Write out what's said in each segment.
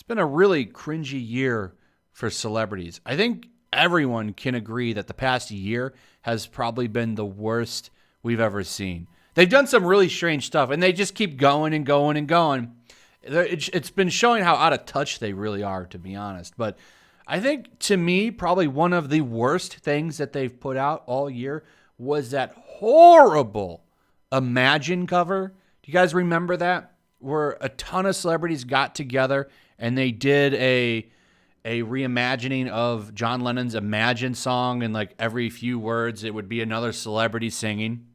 been a really cringy year for celebrities. I think everyone can agree that the past year has probably been the worst we've ever seen. They've done some really strange stuff, and they just keep going and going and going. It's been showing how out of touch they really are, to be honest. But I think, to me, probably one of the worst things that they've put out all year was that horrible Imagine cover. Do you guys remember that? Where a ton of celebrities got together and they did a reimagining of John Lennon's Imagine song, and like every few words it would be another celebrity singing.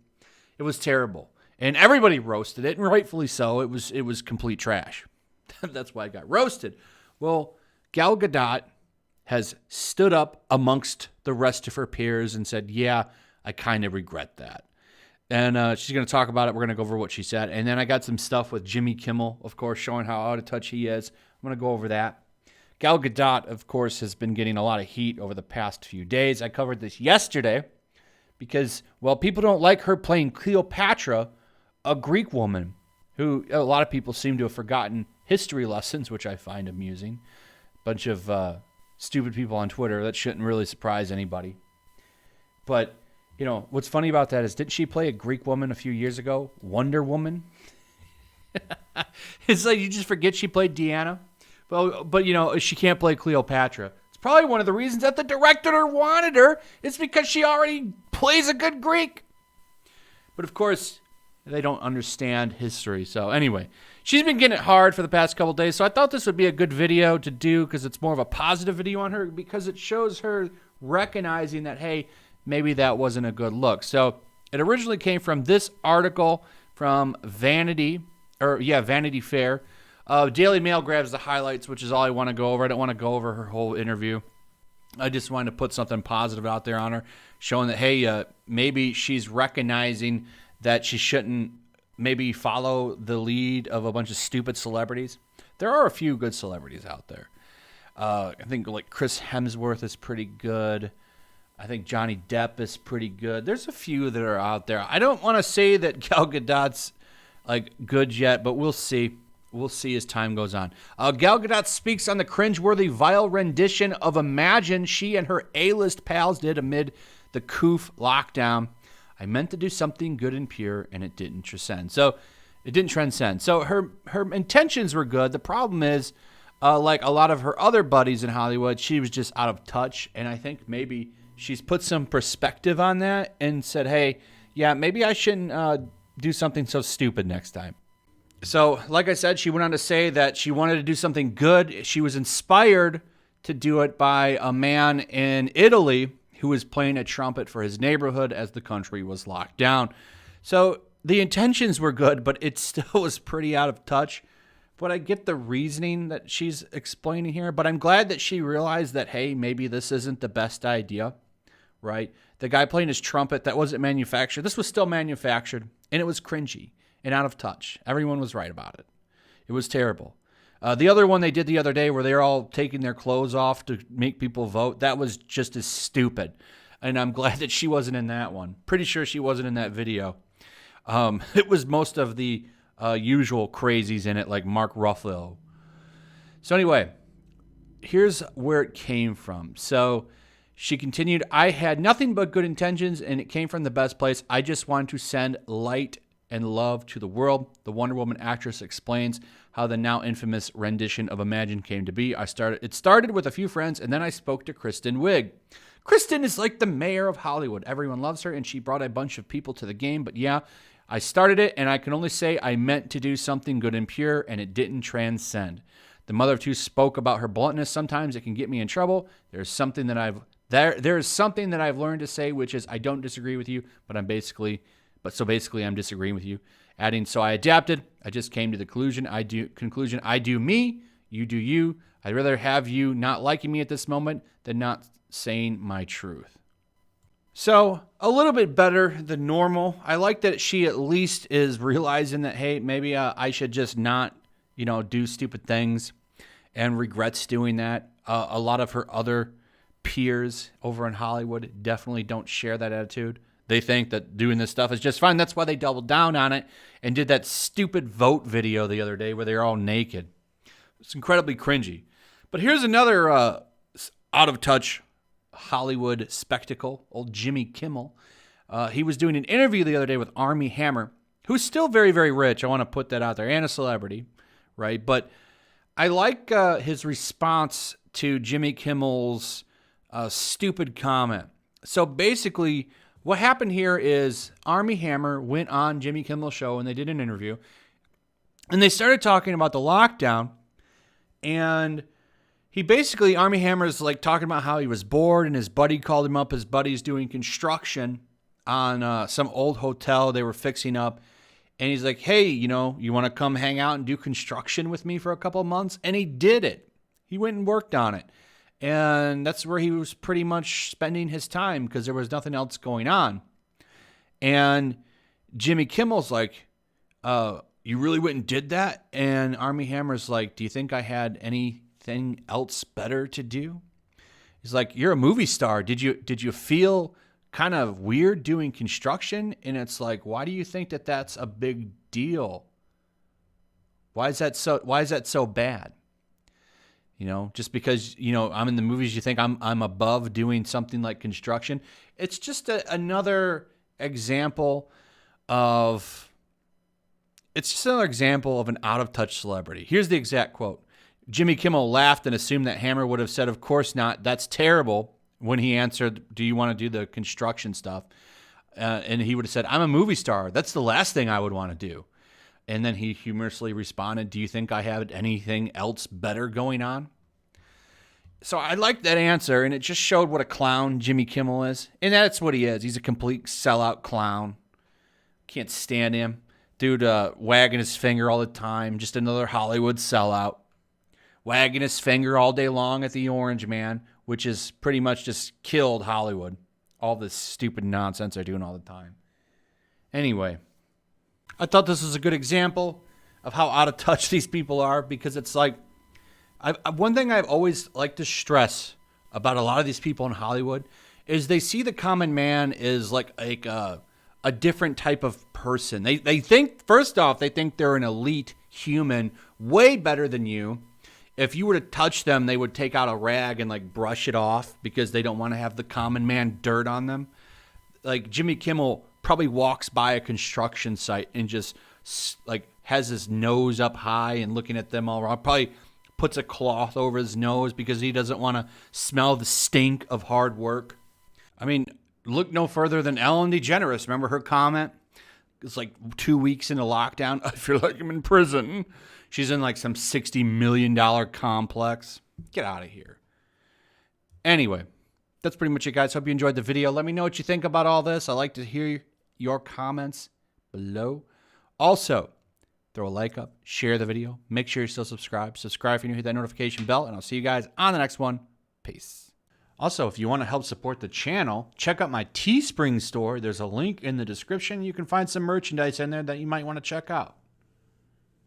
It was terrible. And everybody roasted it, and rightfully so. It was complete trash. That's why it got roasted. Well, Gal Gadot has stood up amongst the rest of her peers and said, yeah, I kind of regret that. And she's going to talk about it. We're going to go over what she said. And then I got some stuff with Jimmy Kimmel, of course, showing how out of touch he is. I'm going to go over that. Gal Gadot, of course, has been getting a lot of heat over the past few days. I covered this yesterday because, well, people don't like her playing Cleopatra, a Greek woman who a lot of people seem to have forgotten history lessons, which I find amusing. Bunch of stupid people on Twitter. That shouldn't really surprise anybody. But, you know, what's funny about that is, didn't she play a Greek woman a few years ago? Wonder Woman? It's like you just forget she played Diana. But you know, she can't play Cleopatra. It's probably one of the reasons that the director wanted her. It's because she already plays a good Greek. But of course, they don't understand history. So anyway, she's been getting it hard for the past couple days. So I thought this would be a good video to do because it's more of a positive video on her, because it shows her recognizing that, hey, maybe that wasn't a good look. So it originally came from this article from Vanity Fair. Daily Mail grabs the highlights, which is all I want to go over. I don't want to go over her whole interview. I just wanted to put something positive out there on her, showing that, hey, maybe she's recognizing that she shouldn't maybe follow the lead of a bunch of stupid celebrities. There are a few good celebrities out there. I think like Chris Hemsworth is pretty good. I think Johnny Depp is pretty good. There's a few that are out there. I don't want to say that Gal Gadot's like good yet, but we'll see. We'll see as time goes on. Gal Gadot speaks on the cringeworthy, vile rendition of Imagine she and her A-list pals did amid the COOF lockdown. I meant to do something good and pure, and it didn't transcend. So her intentions were good. The problem is, like a lot of her other buddies in Hollywood, she was just out of touch. And I think maybe she's put some perspective on that and said, hey, yeah, maybe I shouldn't do something so stupid next time. So, like I said, she went on to say that she wanted to do something good. She was inspired to do it by a man in Italy who was playing a trumpet for his neighborhood as the country was locked down. So the intentions were good, but it still was pretty out of touch. But I get the reasoning that she's explaining here. But I'm glad that she realized that, hey, maybe this isn't the best idea, right? The guy playing his trumpet, that wasn't manufactured. This was still manufactured, and it was cringy and out of touch. Everyone was right about it. It was terrible. The other one they did the other day where they're all taking their clothes off to make people vote, that was just as stupid. And I'm glad that she wasn't in that one. Pretty sure she wasn't in that video. It was most of the usual crazies in it, like Mark Ruffalo. So anyway, here's where it came from. So she continued, I had nothing but good intentions, and it came from the best place. I just wanted to send light and love to the world. The Wonder Woman actress explains how the now infamous rendition of Imagine came to be. It started with a few friends, and then I spoke to Kristen Wiig. Kristen is like the mayor of Hollywood. Everyone loves her, and she brought a bunch of people to the game. But yeah, I started it, and I can only say I meant to do something good and pure, and it didn't transcend. The mother of two spoke about her bluntness. Sometimes it can get me in trouble. There is something that I've learned to say, which is I don't disagree with you, but basically I'm disagreeing with you. Adding, so I adapted. I just came to the conclusion. I do me, you do you. I'd rather have you not liking me at this moment than not saying my truth. So a little bit better than normal. I like that she at least is realizing that, hey, maybe I should just not, do stupid things, and regrets doing that. A lot of her other peers over in Hollywood definitely don't share that attitude. They think that doing this stuff is just fine. That's why they doubled down on it and did that stupid vote video the other day where they're all naked. It's incredibly cringy. But here's another out-of-touch Hollywood spectacle, old Jimmy Kimmel. He was doing an interview the other day with Armie Hammer, who's still very, very rich. I want to put that out there, and a celebrity, right? But I like his response to Jimmy Kimmel's stupid comment. So basically, what happened here is Armie Hammer went on Jimmy Kimmel's show, and they did an interview, and they started talking about the lockdown, and he basically, Armie Hammer's like talking about how he was bored, and his buddy called him up. His buddy's doing construction on some old hotel they were fixing up. And he's like, hey, you want to come hang out and do construction with me for a couple of months? And he did it. He went and worked on it. And that's where he was pretty much spending his time because there was nothing else going on. And Jimmy Kimmel's like, you really went and did that? And Armie Hammer's like, do you think I had anything else better to do? He's like, you're a movie star. Did you feel kind of weird doing construction? And it's like, why do you think that that's a big deal? Why is that so bad? Just because, I'm in the movies, you think I'm above doing something like construction. It's just another example of an out-of-touch celebrity. Here's the exact quote. Jimmy Kimmel laughed and assumed that Hammer would have said, of course not, that's terrible, when he answered, do you want to do the construction stuff? And he would have said, I'm a movie star. That's the last thing I would want to do. And then he humorously responded, do you think I have anything else better going on? So I liked that answer, and it just showed what a clown Jimmy Kimmel is. And that's what he is. He's a complete sellout clown. Can't stand him. Dude wagging his finger all the time. Just another Hollywood sellout. Wagging his finger all day long at the Orange Man, which is pretty much just killed Hollywood. All this stupid nonsense they're doing all the time. Anyway, I thought this was a good example of how out of touch these people are, because it's like, one thing I've always liked to stress about a lot of these people in Hollywood is they see the common man as like a different type of person. They think, first off, they think they're an elite human, way better than you. If you were to touch them, they would take out a rag and like brush it off because they don't want to have the common man dirt on them. Like Jimmy Kimmel probably walks by a construction site and just like has his nose up high and looking at them all around. Probably puts a cloth over his nose because he doesn't want to smell the stink of hard work. I mean, look no further than Ellen DeGeneres. Remember her comment? It's like 2 weeks into lockdown. I feel like I'm in prison. She's in like some $60 million complex. Get out of here. Anyway, that's pretty much it, guys. Hope you enjoyed the video. Let me know what you think about all this. I like to hear your comments below. Also, throw a like up, share the video. Make sure you're still subscribed. Subscribe if you're new, hit that notification bell, and I'll see you guys on the next one. Peace. Also, if you want to help support the channel, check out my Teespring store. There's a link in the description. You can find some merchandise in there that you might want to check out.